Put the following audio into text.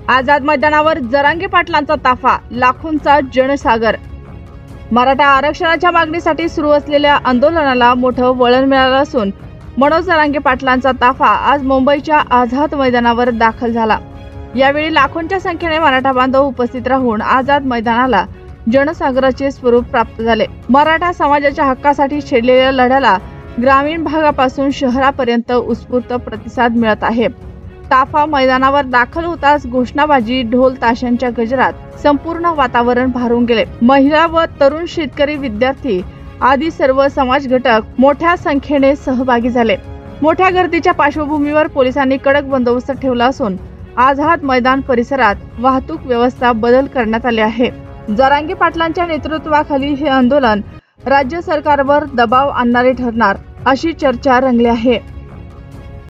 आझाद मैदानावर जरांगे पाटलांचा ताफा, लाखोंचा जनसागर। मराठा आरक्षणाच्या मागणीसाठी सुरू असलेल्या आंदोलनाला मोठं वळण मिळालं असून मनोज जरांगे पाटलांचा ताफा आज मुंबईच्या आझाद मैदानावर दाखल झाला। यावेळी लाखोंच्या संख्येने मराठा बांधव उपस्थित राहून आझाद मैदानाला जनसागराचे स्वरूप प्राप्त झाले। मराठा समाजाच्या हक्कासाठी छेडलेल्या लढ्याला ग्रामीण भागापासून शहरापर्यंत उत्स्फूर्त प्रतिसाद मिळत आहे। ताफा मैदानावर दाखल होताच घोषणाबाजी, ढोल ताशांच्या गजरात संपूर्ण वातावरण भारून गेले। महिला व तरुण, शेतकरी, विद्यार्थी आदी सर्व समाज घटक मोठ्या संख्येने सहभागी झाले। मोठ्या गर्दीच्या पार्श्वभूमीवर पोलिसांनी कडक बंदोबस्त ठेवला असून आझाद मैदान परिसरात वाहतूक व्यवस्था बदल करण्यात आले आहे। जरांगे पाटलांच्या नेतृत्वाखाली हे आंदोलन राज्य सरकारवर दबाव आणणारे ठरणार अशी चर्चा रंगली आहे।